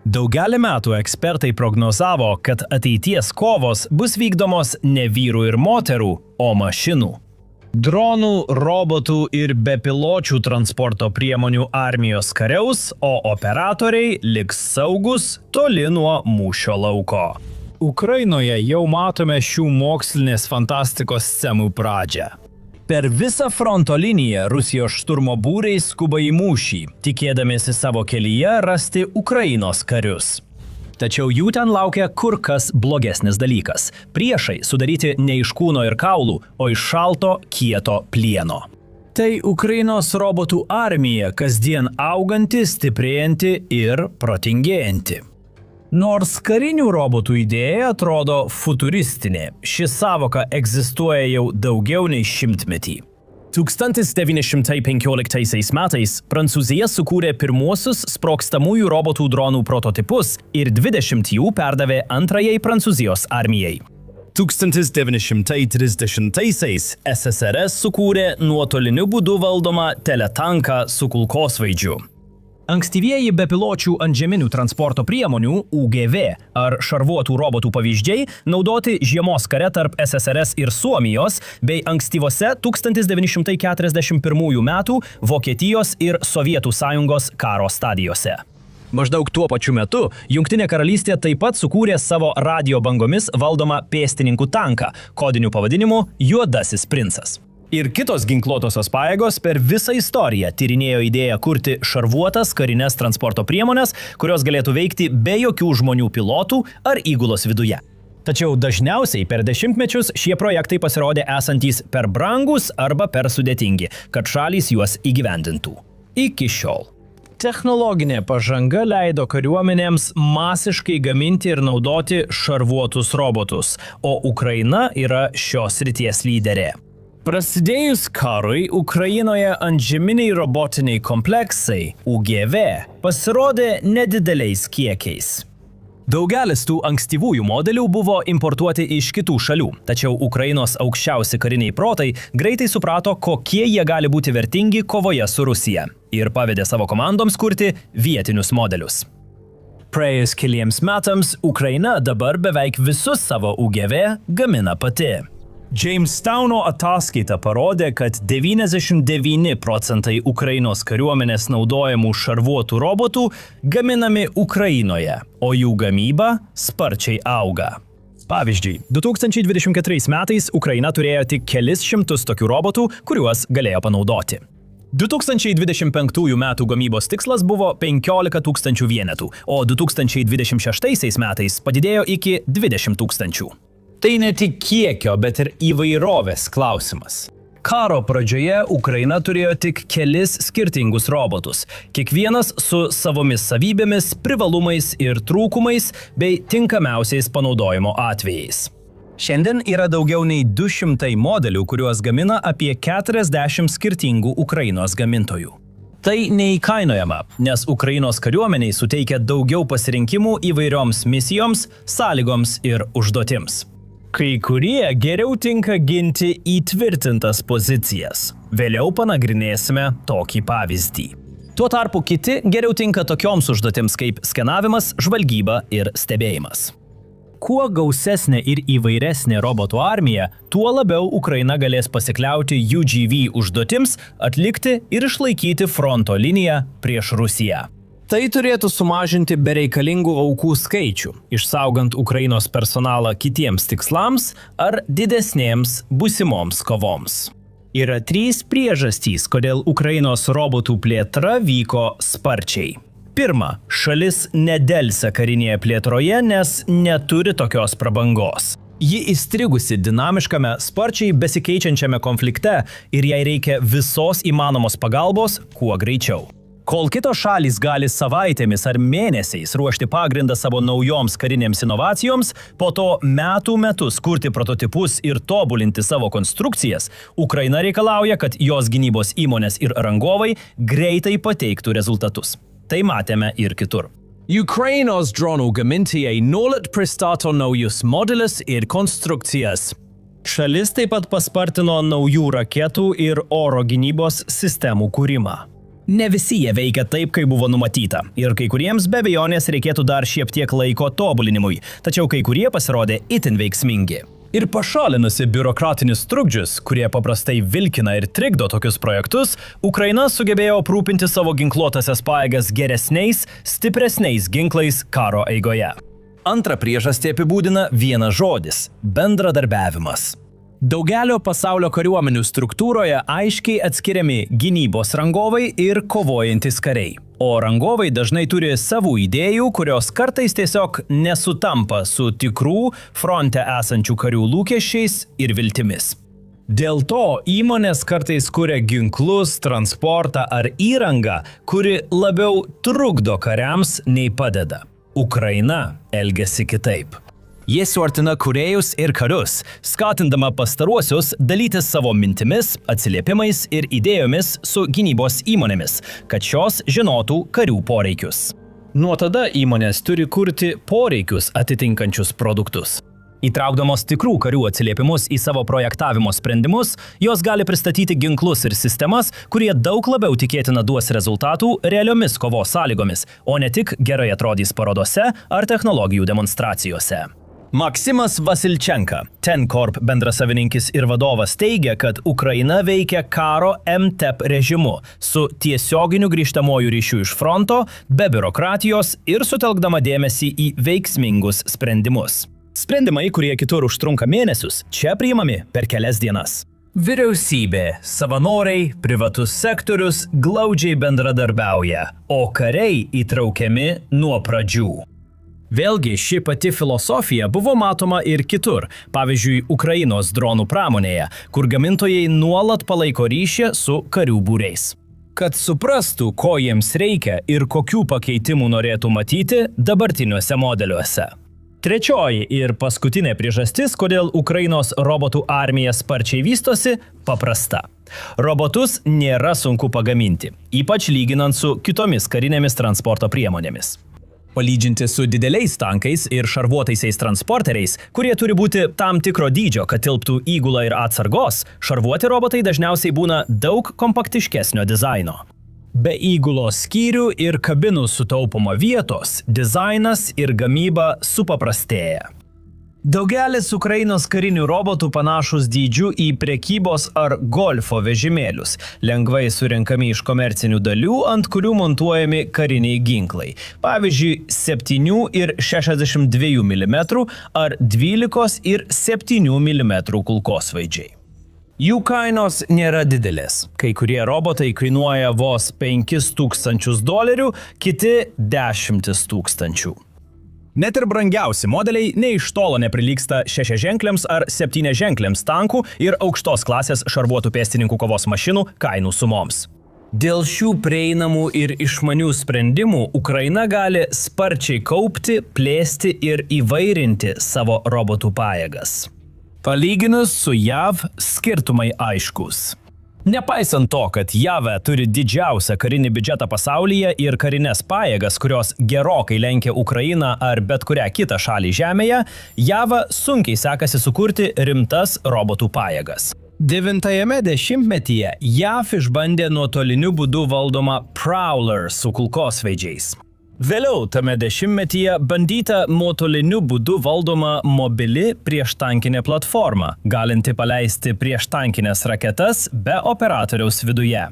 Daugelį metų ekspertai prognozavo, kad ateities kovos bus vykdomos ne vyrų ir moterų, o mašinų. Dronų, robotų ir bepiločių transporto priemonių armijos kariaus, o operatoriai liks saugus toli nuo mūšio lauko. Ukrainoje jau matome šių mokslinės fantastikos scenų pradžią. Per visą fronto liniją Rusijos šturmo būriai skuba į mūšį, tikėdamiesi savo kelyje rasti Ukrainos karius. Tačiau jų ten laukia kur kas blogesnis dalykas – priešai sudaryti ne iš kūno ir kaulų, o iš šalto, kieto plieno. Tai Ukrainos robotų armija, kasdien auganti, stiprėjanti ir protingėjanti. Nors karinių robotų idėja atrodo futuristinė, ši savoka egzistuoja jau daugiau nei 100 metį. 1915 metais Prancūzija sukūrė pirmuosius sprogstamųjų robotų dronų prototipus ir 20 jų perdavė antrajai Prancūzijos armijai. 1930-aisiais SSRS sukūrė nuotoliniu būdu valdomą teletanką su kulkosvaidžiu. Ankstyvieji bepiločių antžeminių transporto priemonių UGV ar šarvuotų robotų pavyzdžiai naudoti žiemos kare tarp SSRS ir Suomijos bei ankstyvose 1941 metų Vokietijos ir Sovietų Sąjungos karo stadijose. Maždaug tuo pačiu metu Jungtinė karalystė taip pat sukūrė savo radio bangomis valdomą pėstininkų tanką, kodiniu pavadinimu Juodasis princas. Ir kitos ginkluotosios pajėgos per visą istoriją tyrinėjo idėją kurti šarvuotas karines transporto priemones, kurios galėtų veikti be jokių žmonių pilotų ar įgulos viduje. Tačiau dažniausiai per dešimtmečius šie projektai pasirodė esantys per brangus arba per sudėtingi, kad šalys juos įgyvendintų. Iki šiol. Technologinė pažanga leido kariuomenėms masiškai gaminti ir naudoti šarvuotus robotus, o Ukraina yra šios srities lyderė. Prasidėjus karui, Ukrainoje antžeminiai robotiniai kompleksai, UGV, pasirodė nedideliais kiekiais. Daugelis tų ankstyvųjų modelių buvo importuoti iš kitų šalių, tačiau Ukrainos aukščiausi kariniai protai greitai suprato, kokie jie gali būti vertingi kovoje su Rusija ir pavedė savo komandoms kurti vietinius modelius. Praėjus keliems metams, Ukraina dabar beveik visus savo UGV gamina pati. Jamestowno ataskaita parodė, kad 99% Ukrainos kariuomenės naudojamų šarvuotų robotų gaminami Ukrainoje, o jų gamyba sparčiai auga. Pavyzdžiui, 2024 metais Ukraina turėjo tik kelis šimtus tokių robotų, kuriuos galėjo panaudoti. 2025 metų gamybos tikslas buvo 15 000 vienetų, o 2026 metais padidėjo iki 20 000. Tai ne tik kiekio, bet ir įvairovės klausimas. Karo pradžioje Ukraina turėjo tik kelis skirtingus robotus, kiekvienas su savomis savybėmis, privalumais ir trūkumais bei tinkamiausiais panaudojimo atvejais. Šiandien yra daugiau nei 200 modelių, kuriuos gamina apie 40 skirtingų Ukrainos gamintojų. Tai neįkainojama, nes Ukrainos kariuomeniai suteikia daugiau pasirinkimų įvairioms misijoms, sąlygoms ir užduotims. Kai kurie geriau tinka ginti įtvirtintas pozicijas. Vėliau panagrinėsime tokį pavyzdį. Tuo tarpu kiti geriau tinka tokioms užduotims kaip skenavimas, žvalgyba ir stebėjimas. Kuo gausesnė ir įvairesnė robotų armija, tuo labiau Ukraina galės pasikliauti UGV užduotims atlikti ir išlaikyti fronto liniją prieš Rusiją. Tai turėtų sumažinti bereikalingų aukų skaičių, išsaugant Ukrainos personalą kitiems tikslams ar didesnėms būsimoms kovoms. Yra 3 priežastys, kodėl Ukrainos robotų plėtra vyko sparčiai. Pirma, šalis nedelsia karinėje plėtroje, nes neturi tokios prabangos. Ji įstrigusi dinamiškame, sparčiai besikeičiančiame konflikte ir jai reikia visos įmanomos pagalbos kuo greičiau. Kol kitos šalys gali savaitėmis ar mėnesiais ruošti pagrindą savo naujoms karinėms inovacijoms, po to metų metus kurti prototipus ir tobulinti savo konstrukcijas, Ukraina reikalauja, kad jos gynybos įmonės ir rangovai greitai pateiktų rezultatus. Tai matėme ir kitur. Ukrainos dronų gamintojai nuolat pristato naujus modelius ir konstrukcijas. Šalis taip pat paspartino naujų raketų ir oro gynybos sistemų kūrimą. Ne visi jie veikia taip, kaip buvo numatyta, ir kai kuriems be abejonės reikėtų dar šiek tiek laiko tobulinimui, tačiau kai kurie pasirodė itin veiksmingi. Ir pašalinusi biurokratinius trukdžius, kurie paprastai vilkina ir trikdo tokius projektus, Ukraina sugebėjo aprūpinti savo ginkluotasias pajėgas geresniais, stipresniais ginklais karo eigoje. Antrą priežastį apibūdina vienas žodis – bendradarbiavimas. Daugelio pasaulio kariuomenių struktūroje aiškiai atskiriami gynybos rangovai ir kovojantis kariai. O rangovai dažnai turi savų idėjų, kurios kartais tiesiog nesutampa su tikrų fronte esančių karių lūkesčiais ir viltimis. Dėl to įmonės kartais kuria ginklus, transportą ar įrangą, kuri labiau trukdo kariams nei padeda. Ukraina elgiasi kitaip. Jie suartina kūrėjus ir karius, skatindama pastaruosius dalytis savo mintimis, atsiliepimais ir idėjomis su gynybos įmonėmis, kad šios žinotų karių poreikius. Nuo tada įmonės turi kurti poreikius atitinkančius produktus. Įtraukdamos tikrų karių atsiliepimus į savo projektavimo sprendimus, jos gali pristatyti ginklus ir sistemas, kurie daug labiau tikėtina duos rezultatų realiomis kovos sąlygomis, o ne tik gerai atrodys parodose ar technologijų demonstracijose. Maksimas Vasilčenka, TenCorp bendrasavininkis ir vadovas teigia, kad Ukraina veikia karo MTEP režimu su tiesioginiu grįžtamuoju ryšiu iš fronto, be biurokratijos ir sutelkdama dėmesį į veiksmingus sprendimus. Sprendimai, kurie kitur užtrunka mėnesius, čia priimami per kelias dienas. Vyriausybė, savanoriai, privatus sektorius glaudžiai bendradarbiauja, o kariai įtraukiami nuo pradžių. Vėlgi, ši pati filosofija buvo matoma ir kitur, pavyzdžiui, Ukrainos dronų pramonėje, kur gamintojai nuolat palaiko ryšį su karių būriais. Kad suprastų, ko jiems reikia ir kokių pakeitimų norėtų matyti dabartiniuose modeliuose. Trečioji ir paskutinė priežastis, kodėl Ukrainos robotų armija sparčiai vystosi, paprasta. Robotus nėra sunku pagaminti, ypač lyginant su kitomis karinėmis transporto priemonėmis. Palyginti su dideliais tankais ir šarvuotaisiais transporteriais, kurie turi būti tam tikro dydžio, kad tilptų įgula ir atsargos, šarvuoti robotai dažniausiai būna daug kompaktiškesnio dizaino. Be įgulos skyrių ir kabinų sutaupoma vietos, dizainas ir gamyba supaprastėja. Daugelis Ukrainos karinių robotų panašus dydžiu į prekybos ar golfo vežimėlius, lengvai surenkami iš komercinių dalių, ant kurių montuojami kariniai ginklai. Pavyzdžiui, 7 ir 62 mm ar 12 ir 7 mm kulkosvaidžiai. Jų kainos nėra didelės. Kai kurie robotai kainuoja vos $5,000, kiti 10 000. Net ir brangiausi modeliai nei iš tolo neprilygsta 6-ženkliams ar 7-ženkliams tankų ir aukštos klasės šarvuotų pėstininkų kovos mašinų kainų sumoms. Dėl šių prieinamų ir išmanių sprendimų Ukraina gali sparčiai kaupti, plėsti ir įvairinti savo robotų pajėgas. Palyginus su JAV, skirtumai aiškus. Nepaisant to, kad JAV turi didžiausią karinį biudžetą pasaulyje ir karinės pajėgas, kurios gerokai lenkia Ukrainą ar bet kurią kitą šalį žemėje, JAV sunkiai sekasi sukurti rimtas robotų pajėgas. 90-ame dešimtmetyje JAV išbandė nuotoliniu būdu valdomą Prowler su kulkosvaidžiais. Vėliau tame dešimtmetyje bandyta nuotoliniu būdu valdoma mobili prieštankinė platforma, galinti paleisti prieštankinės raketas be operatoriaus viduje.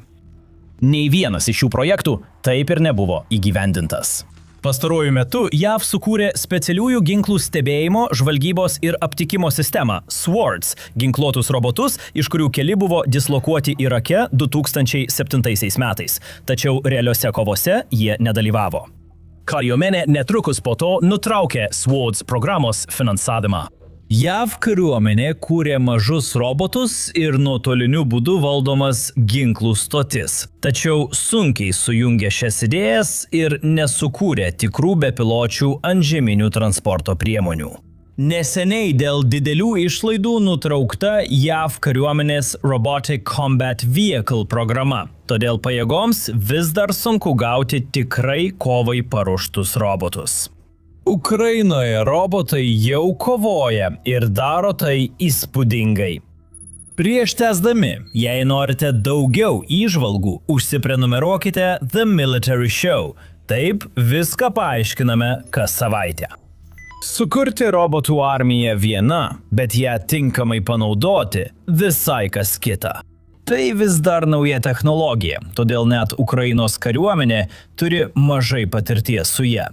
Nei vienas iš šių projektų taip ir nebuvo įgyvendintas. Pastaruoju metu JAV sukūrė specialiųjų ginklų stebėjimo, žvalgybos ir aptikimo sistemą SWORDS ginkluotus robotus, iš kurių keli buvo dislokuoti Irake 2007 metais, tačiau realiose kovose jie nedalyvavo. Kariuomenė netrukus po to nutraukė SWORDS programos finansavimą. JAV kariuomenė kūrė mažus robotus ir nuotoliniu būdu valdomas ginklų stotis. Tačiau sunkiai sujungė šias idėjas ir nesukūrė tikrų bepiločių antžeminių transporto priemonių. Neseniai dėl didelių išlaidų nutraukta JAV kariuomenės Robotic Combat Vehicle programa. Todėl pajėgoms vis dar sunku gauti tikrai kovai paruoštus robotus. Ukrainoje robotai jau kovoja ir daro tai įspūdingai. Prieš tęsdami, jei norite daugiau įžvalgų, užsiprenumeruokite The Military Show. Taip viską paaiškiname kas savaitę. Sukurti robotų armiją viena, bet ją tinkamai panaudoti visai kas kita. Tai vis dar nauja technologija, todėl net Ukrainos kariuomenė turi mažai patirties su ja.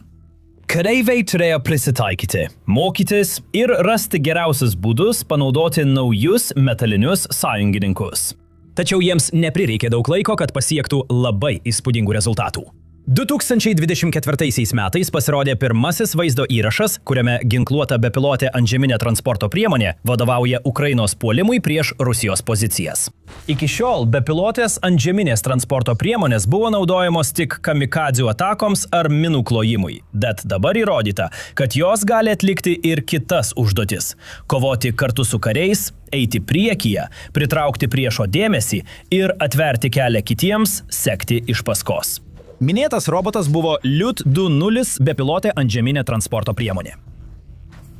Kareiviai turėjo prisitaikyti, mokytis ir rasti geriausius būdus panaudoti naujus metalinius sąjungininkus. Tačiau jiems neprireikė daug laiko, kad pasiektų labai įspūdingų rezultatų. 2024 metais pasirodė pirmasis vaizdo įrašas, kuriame ginkluota bepilotė antžeminė transporto priemonė vadovauja Ukrainos puolimui prieš Rusijos pozicijas. Iki šiol bepilotės antžeminės transporto priemonės buvo naudojamos tik kamikadzių atakoms ar minų klojimui, bet dabar įrodyta, kad jos gali atlikti ir kitas užduotis – kovoti kartu su kariais, eiti priekyje, pritraukti priešo dėmesį ir atverti kelią kitiems, sekti iš paskos. Minėtas robotas buvo Liut-20 bepilotė antžeminė transporto priemonė.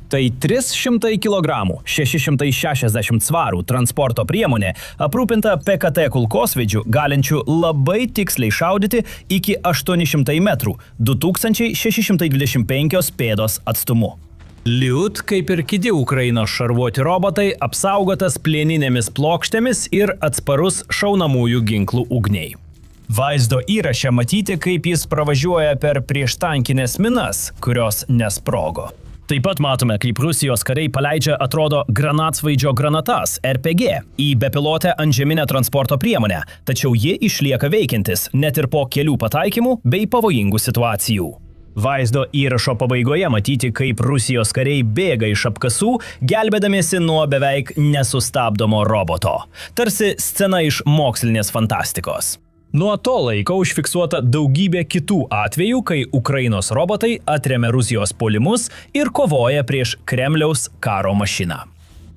Tai 300 kg, 660 svarų transporto priemonė, aprūpinta PKT kulkosvaidžių, galinčių labai tiksliai šaudyti iki 800 metrų, 2625 pėdos atstumu. Liut, kaip ir kiti Ukrainos šarvuoti robotai, apsaugotas plieninėmis plokštėmis ir atsparus šaunamųjų ginklų ugniai. Vaizdo įraše matyti, kaip jis pravažiuoja per prieštankinės minas, kurios nesprogo. Taip pat matome, kaip Rusijos kariai paleidžia, atrodo, granatsvaidžio granatas RPG į bepilotę antžeminę transporto priemonę, tačiau ji išlieka veikiantis net ir po kelių pataikymų bei pavojingų situacijų. Vaizdo įrašo pabaigoje matyti, kaip Rusijos kariai bėga iš apkasų, gelbėdamiesi nuo beveik nesustabdomo roboto. Tarsi scena iš mokslinės fantastikos. Nuo to laiko užfiksuota daugybė kitų atvejų, kai Ukrainos robotai atremia Rusijos puolimus ir kovoja prieš Kremliaus karo mašiną.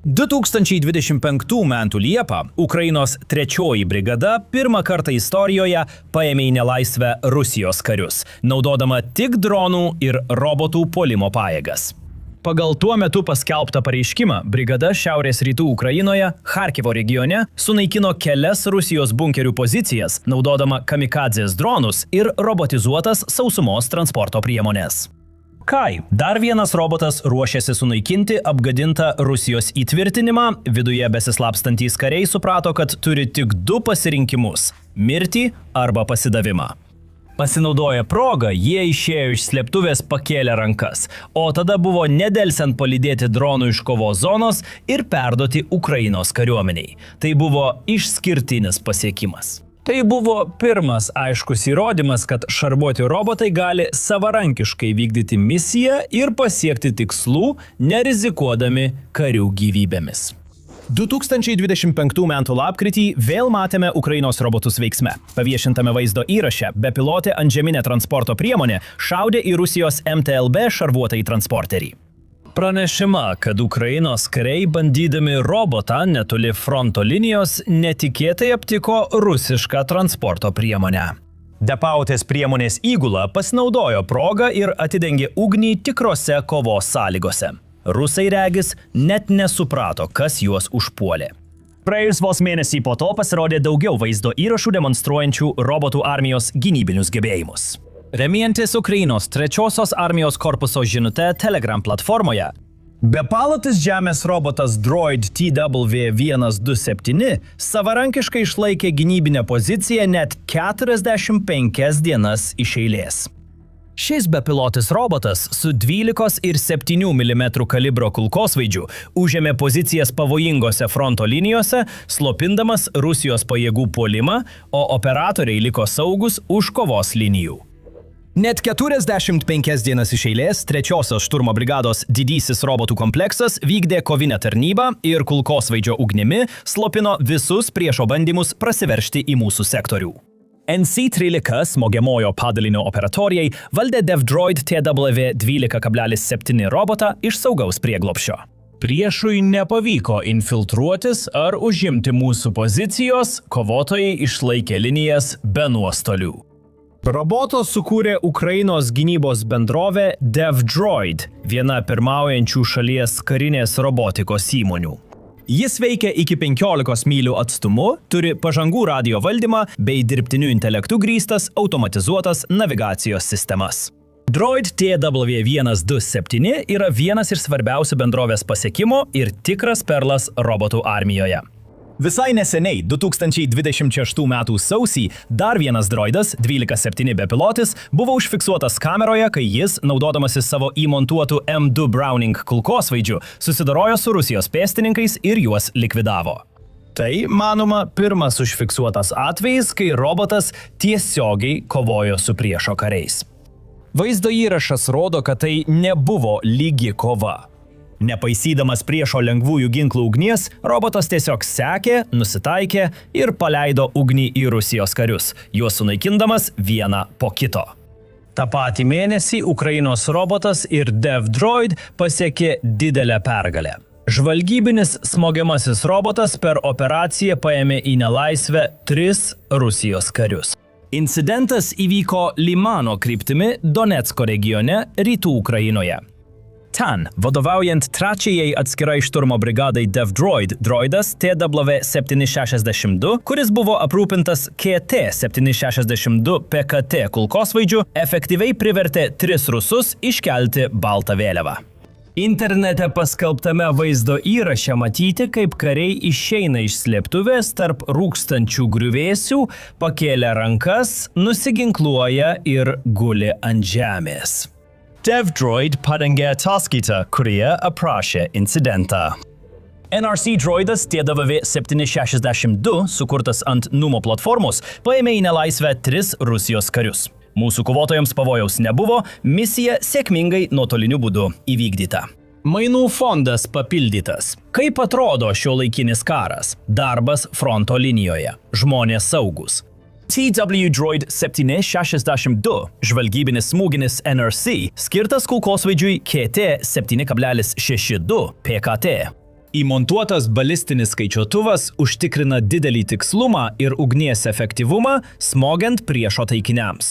2025 metų Liepą Ukrainos 3 brigada pirmą kartą istorijoje paėmė į nelaisvę Rusijos karius, naudodama tik dronų ir robotų puolimo pajėgas. Pagal tuo metu paskelbtą pareiškimą, brigada šiaurės rytų Ukrainoje, Charkivo regione, sunaikino kelias Rusijos bunkerių pozicijas, naudodama kamikadzės dronus ir robotizuotas sausumos transporto priemonės. Kai dar vienas robotas ruošiasi sunaikinti apgadintą Rusijos įtvirtinimą, viduje besislapstantys kariai suprato, kad turi tik 2 pasirinkimus – mirtį arba pasidavimą. Pasinaudoję progą, jie išėjo iš slėptuvės pakėlę rankas, o tada buvo nedelsiant palydėti dronų iš kovos zonos ir perduoti Ukrainos kariuomeniai. Tai buvo išskirtinis pasiekimas. Tai buvo pirmas aiškus įrodymas, kad šarvuoti robotai gali savarankiškai vykdyti misiją ir pasiekti tikslų, nerizikuodami karių gyvybėmis. 2025 metų lapkritį vėl matėme Ukrainos robotus veiksme. Paviešintame vaizdo įraše bepilotė antžeminė transporto priemonė šaudė į Rusijos MTLB šarvuotąjį transporterį. Pranešima, kad Ukrainos kariai bandydami robotą netoli fronto linijos netikėtai aptiko rusišką transporto priemonę. Depautės priemonės įgula pasinaudojo progą ir atidengė ugnį tikrose kovos sąlygose. Rusai regis net nesuprato, kas juos užpuolė. Praėjus vos mėnesį po to pasirodė daugiau vaizdo įrašų demonstruojančių robotų armijos gynybinius gebėjimus. Remiantis Ukrainos 3 armijos korpuso žinute Telegram platformoje, bepalotis žemės robotas Droid TW127 savarankiškai išlaikė gynybinę poziciją net 45 dienas iš eilės. Šis bepilotis robotas su 12 ir 7 mm kalibro kulkosvaidžiu užėmė pozicijas pavojingose fronto linijose, slopindamas Rusijos pajėgų puolimą, o operatoriai liko saugus už kovos linijų. Net 45 dienas iš eilės 3 šturmo brigados didysis robotų kompleksas vykdė kovinę tarnybą ir kulkosvaidžio ugnimi slopino visus priešo bandymus prasiveržti į mūsų sektorių. NC-13 smogiamojo padalinio operatoriai valdė DevDroid TW12,7 robotą iš saugaus prieglobsčio. Priešui nepavyko infiltruotis ar užimti mūsų pozicijos, kovotojai išlaikė linijas be nuostolių. Roboto sukūrė Ukrainos gynybos bendrovė DevDroid, viena pirmaujančių šalies karinės robotikos įmonių. Jis veikia iki 15 mylių atstumu, turi pažangų radio valdymą bei dirbtiniu intelektu grįstas automatizuotas navigacijos sistemas. Droid TW127 yra vienas iš svarbiausių bendrovės pasiekimų ir tikras perlas robotų armijoje. Visai neseniai, 2026 m. sausį, dar vienas droidas, 12-7 bepilotis, buvo užfiksuotas kameroje, kai jis, naudodamasis savo įmontuotų M2 Browning kulkosvaidžiu, susidorojo su Rusijos pėstininkais ir juos likvidavo. Tai, manoma, pirmas užfiksuotas atvejis, kai robotas tiesiogiai kovojo su priešo kariais. Vaizdo įrašas rodo, kad tai nebuvo lygi kova. Nepaisydamas priešo lengvųjų ginklų ugnies, robotas tiesiog sekė, nusitaikė ir paleido ugnį į Rusijos karius, juos sunaikindamas vieną po kito. Ta patį mėnesį Ukrainos robotas ir DevDroid pasiekė didelę pergalę. Žvalgybinis smogiamasis robotas per operaciją paėmė į nelaisvę 3 Rusijos karius. Incidentas įvyko Limano kryptimi Donecko regione, rytų Ukrainoje. Ten, vadovaujant trečiajai atskirai šturmo brigadai DevDroid, droidas TW762, kuris buvo aprūpintas KT-762 PKT kulkosvaidžiu, efektyviai privertė 3 rusus iškelti baltą vėliavą. Internete paskelbtame vaizdo įraše matyti, kaip kariai išeina iš slėptuvės tarp rūkstančių griuvėsių, pakėlė rankas, nusiginkluoja ir guli ant žemės. DevDroid parengė ataskaitą, kurioje aprašė incidentą. NRC droidas TW762, sukurtas ant Numo platformos, paėmė į nelaisvę 3 Rusijos karius. Mūsų kovotojams pavojaus nebuvo, misija sėkmingai nuotoliniu būdu įvykdyta. Mainų fondas papildytas. Kaip atrodo šiuolaikinis karas? Darbas fronto linijoje. Žmonės saugus. TW-Droid 762, žvalgybinis smūginis NRC, skirtas kulkosvaidžiui KT-7,62 PKT. Įmontuotas balistinis skaičiuotuvas užtikrina didelį tikslumą ir ugnies efektyvumą, smogiant priešo taikiniams.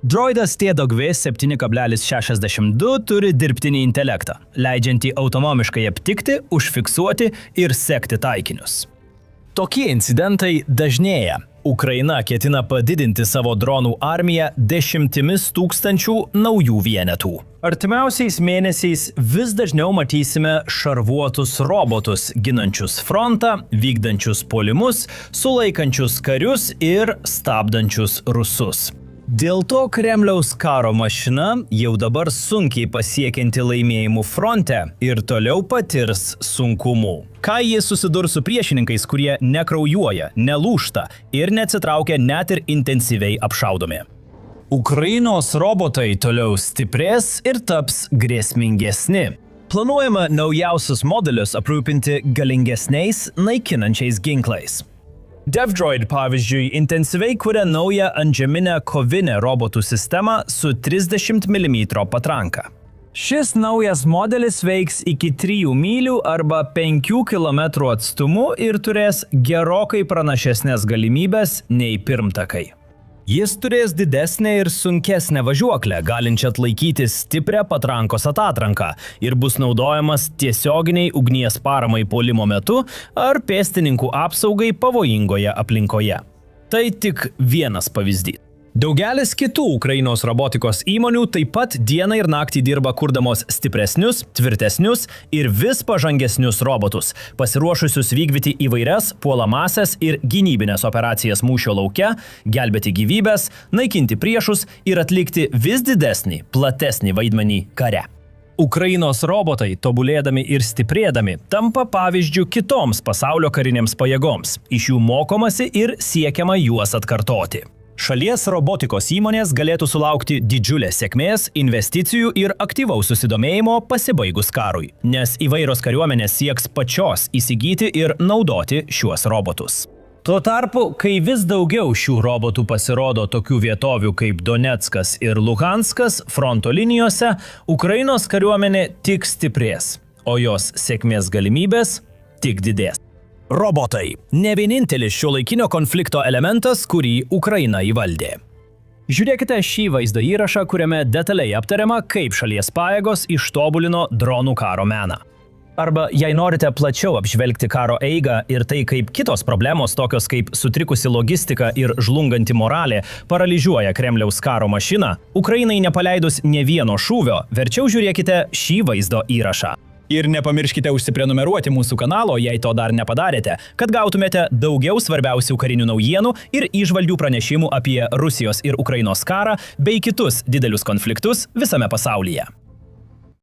Droidas TW7,62 turi dirbtinį intelektą, leidžiantį autonomiškai aptikti, užfiksuoti ir sekti taikinius. Tokie incidentai dažnėja. Ukraina ketina padidinti savo dronų armiją 10 000 naujų vienetų. Artimiausiais mėnesiais vis dažniau matysime šarvuotus robotus, ginančius frontą, vykdančius puolimus, sulaikančius karius ir stabdančius rusus. Dėl to Kremliaus karo mašina jau dabar sunkiai pasiekianti laimėjimų fronte ir toliau patirs sunkumų. Kai jis susidurs su priešininkais, kurie nekraujuoja, nelūžta ir neatsitraukia net ir intensyviai apšaudomi. Ukrainos robotai toliau stiprės ir taps grėsmingesni. Planuojama naujausius modelius aprūpinti galingesniais, naikinančiais ginklais. DevDroid, pavyzdžiui, intensyviai kuria naują antžeminę kovinę robotų sistemą su 30 mm patranka. Šis naujas modelis veiks iki 3 mylių arba 5 km atstumu ir turės gerokai pranašesnės galimybės nei pirmtakai. Jis turės didesnę ir sunkesnę važiuoklę, galinčią atlaikyti stiprią patrankos atatranką ir bus naudojamas tiesioginiai ugnies paramai puolimo metu ar pėstininkų apsaugai pavojingoje aplinkoje. Tai tik vienas pavyzdys. Daugelis kitų Ukrainos robotikos įmonių taip pat dieną ir naktį dirba kurdamos stipresnius, tvirtesnius ir vis pažangesnius robotus, pasiruošusius vykdyti įvairias puolamąsias ir gynybinės operacijas mūšio lauke, gelbėti gyvybės, naikinti priešus ir atlikti vis didesnį, platesnį vaidmenį kare. Ukrainos robotai, tobulėdami ir stiprėdami, tampa pavyzdžių kitoms pasaulio karinėms pajėgoms. Iš jų mokomasi ir siekiama juos atkartoti. Šalies robotikos įmonės galėtų sulaukti didžiulės sėkmės, investicijų ir aktyvaus susidomėjimo pasibaigus karui, nes įvairios kariuomenės sieks pačios įsigyti ir naudoti šiuos robotus. Tuo tarpu, kai vis daugiau šių robotų pasirodo tokių vietovių kaip Doneckas ir Luhanskas fronto linijose, Ukrainos kariuomenė tik stiprės, o jos sėkmės galimybės tik didės. Robotai – ne vienintelis šiuolaikinio konflikto elementas, kurį Ukraina įvaldė. Žiūrėkite šį vaizdo įrašą, kuriame detaliai aptariama, kaip šalies pajėgos ištobulino dronų karo meną. Arba jei norite plačiau apžvelgti karo eigą ir tai, kaip kitos problemos, tokios kaip sutrikusi logistika ir žlunganti moralė, paralyžiuoja Kremliaus karo mašiną, Ukrainai nepaleidus nė vieno šūvio, verčiau žiūrėkite šį vaizdo įrašą. Ir nepamirškite užsiprenumeruoti mūsų kanalo, jei to dar nepadarėte, kad gautumėte daugiau svarbiausių karinių naujienų ir įžvalgių pranešimų apie Rusijos ir Ukrainos karą bei kitus didelius konfliktus visame pasaulyje.